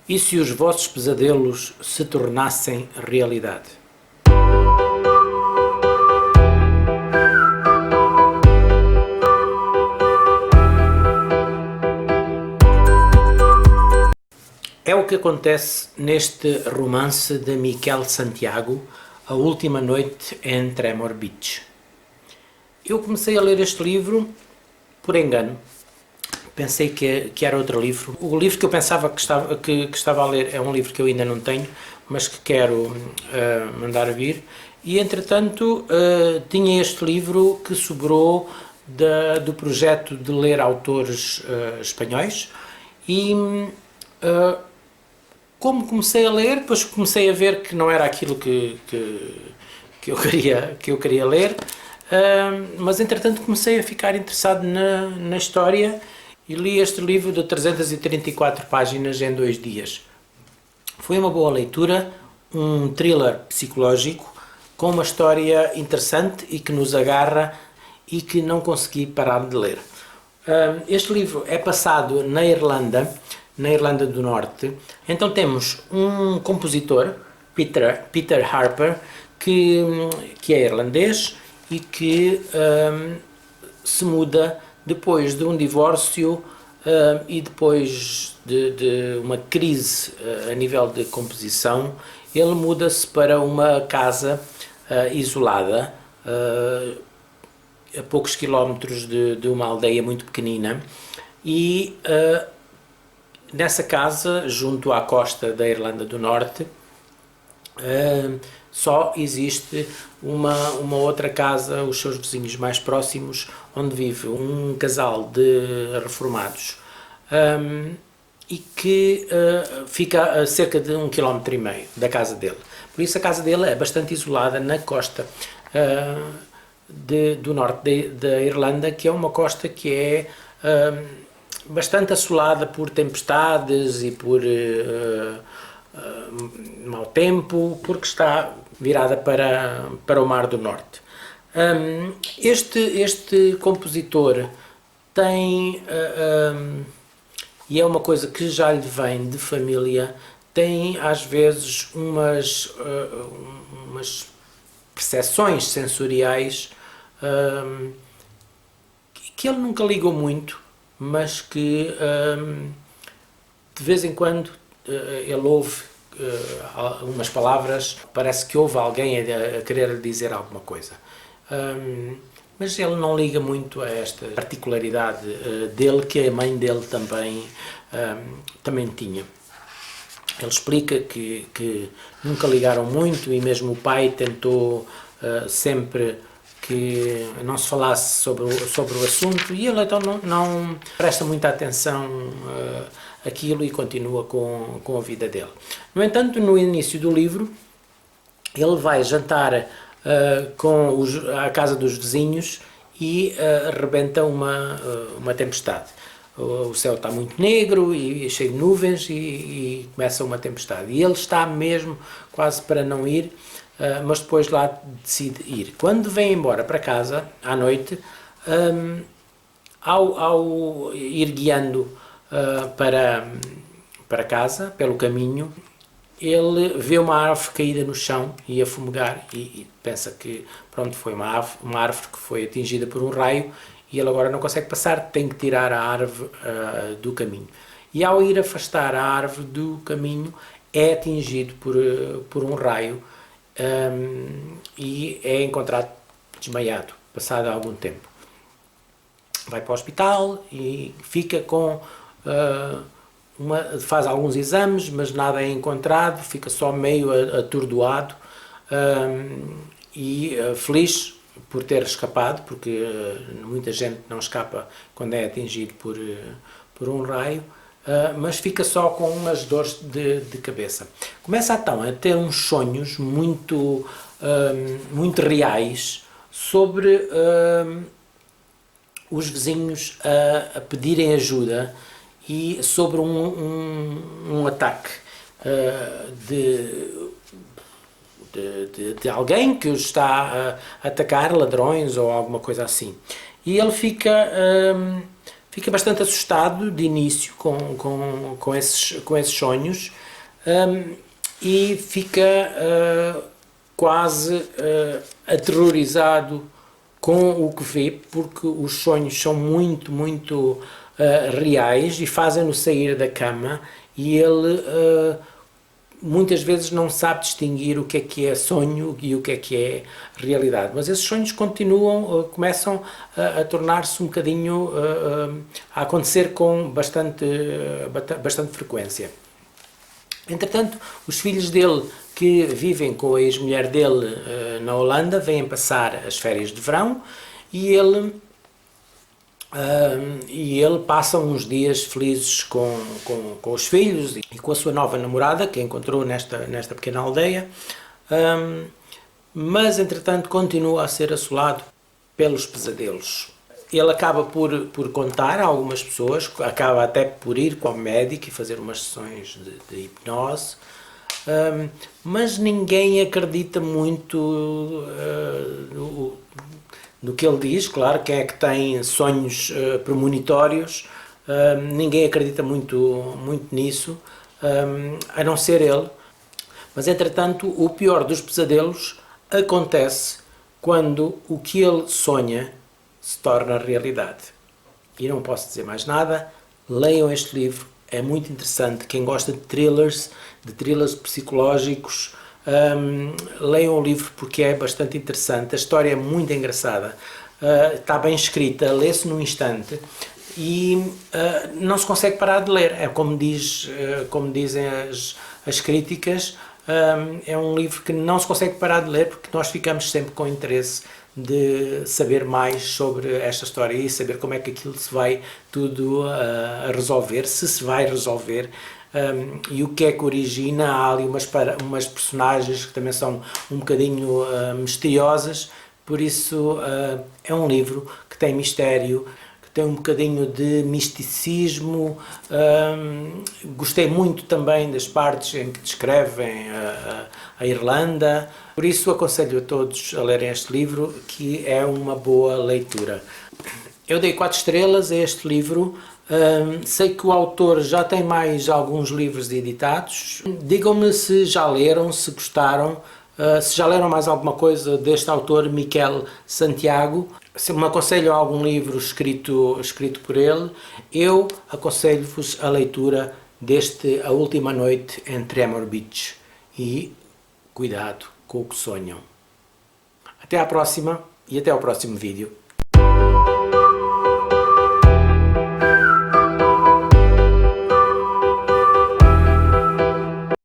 E se os vossos pesadelos se tornassem realidade? É o que acontece neste romance de Miquel Santiago, A Última Noite em Tremor Beach. Eu comecei a ler este livro por engano. Pensei que era outro livro. O livro que eu pensava que estava a ler é um livro que eu ainda não tenho, mas que quero mandar vir. E, entretanto, tinha este livro que sobrou do projeto de ler autores espanhóis e, como comecei a ler, depois comecei a ver que não era aquilo que eu queria ler, mas, entretanto, comecei a ficar interessado na história e li este livro de 334 páginas em 2 dias. Foi uma boa leitura, um thriller psicológico com uma história interessante e que nos agarra e que não consegui parar de ler. Este livro é passado na Irlanda do Norte. Então temos um compositor, Peter Harper, que é irlandês e que se muda depois de um divórcio e depois de uma crise a nível de composição. Ele muda-se para uma casa isolada, a poucos quilómetros de uma aldeia muito pequenina, e nessa casa, junto à costa da Irlanda do Norte, só existe uma outra casa, os seus vizinhos mais próximos, onde vive um casal de reformados, e que fica a cerca de 1,5 km da casa dele. Por isso a casa dele é bastante isolada na costa do norte da Irlanda, que é uma costa que é bastante assolada por tempestades e por mau tempo, porque está virada para o Mar do Norte. Este compositor tem, e é uma coisa que já lhe vem de família, tem às vezes umas percepções sensoriais que ele nunca ligou muito, mas que de vez em quando ele ouve umas palavras, parece que houve alguém a querer dizer alguma coisa. Mas ele não liga muito a esta particularidade dele, que a mãe dele também tinha. Ele explica que nunca ligaram muito e mesmo o pai tentou sempre que não se falasse sobre o assunto, e ele então não presta muita atenção àquilo e continua com a vida dele. No entanto, no início do livro, ele vai jantar à casa dos vizinhos e rebenta uma tempestade. O céu está muito negro e cheio de nuvens e começa uma tempestade. E ele está mesmo quase para não ir, mas depois lá decide ir. Quando vem embora para casa, à noite, ao ir guiando para casa, pelo caminho, ele vê uma árvore caída no chão e a fumegar e pensa que pronto, foi uma árvore que foi atingida por um raio e ele agora não consegue passar, tem que tirar a árvore do caminho. E ao ir afastar a árvore do caminho, é atingido por um raio e é encontrado desmaiado, passado algum tempo. Vai para o hospital e fica com faz alguns exames, mas nada é encontrado, fica só meio atordoado e feliz por ter escapado, porque muita gente não escapa quando é atingido por um raio, mas fica só com umas dores de cabeça. Começa então a ter uns sonhos muito reais sobre os vizinhos a pedirem ajuda e sobre um ataque de alguém que os está a atacar, ladrões ou alguma coisa assim. E ele fica fica bastante assustado de início com esses sonhos, e fica quase aterrorizado com o que vê, porque os sonhos são muito reais e fazem-no sair da cama, e ele muitas vezes não sabe distinguir o que é sonho e o que é realidade. Mas esses sonhos continuam, começam a tornar-se um bocadinho, a acontecer com bastante frequência. Entretanto, os filhos dele, que vivem com a ex-mulher dele na Holanda, vêm passar as férias de verão, e ele passa uns dias felizes com os filhos e com a sua nova namorada, que encontrou nesta pequena aldeia, mas entretanto continua a ser assolado pelos pesadelos. Ele acaba por contar a algumas pessoas, acaba até por ir com o médico e fazer umas sessões de hipnose, mas ninguém acredita muito no que ele diz. Claro, quem é que tem sonhos premonitórios, ninguém acredita muito nisso, a não ser ele. Mas entretanto, o pior dos pesadelos acontece quando o que ele sonha se torna realidade. E não posso dizer mais nada, leiam este livro, é muito interessante. Quem gosta de thrillers psicológicos, leiam o livro, porque é bastante interessante. A história é muito engraçada, está bem escrita, lê-se num instante, e não se consegue parar de ler. É como dizem as críticas, é um livro que não se consegue parar de ler, porque nós ficamos sempre com interesse de saber mais sobre esta história e saber como é que aquilo se vai tudo a resolver, se vai resolver, e o que é que origina. Há ali umas personagens que também são um bocadinho misteriosas, por isso é um livro que tem mistério, que tem um bocadinho de misticismo. Gostei muito também das partes em que descrevem a Irlanda, por isso aconselho a todos a lerem este livro, que é uma boa leitura. Eu dei 4 estrelas a este livro. Sei que o autor já tem mais alguns livros editados. Digam-me se já leram, se gostaram, se já leram mais alguma coisa deste autor, Miquel Santiago. Se me aconselham algum livro escrito por ele, eu aconselho-vos a leitura deste A Última Noite em Tremor Beach. E cuidado com o que sonham. Até à próxima e até ao próximo vídeo.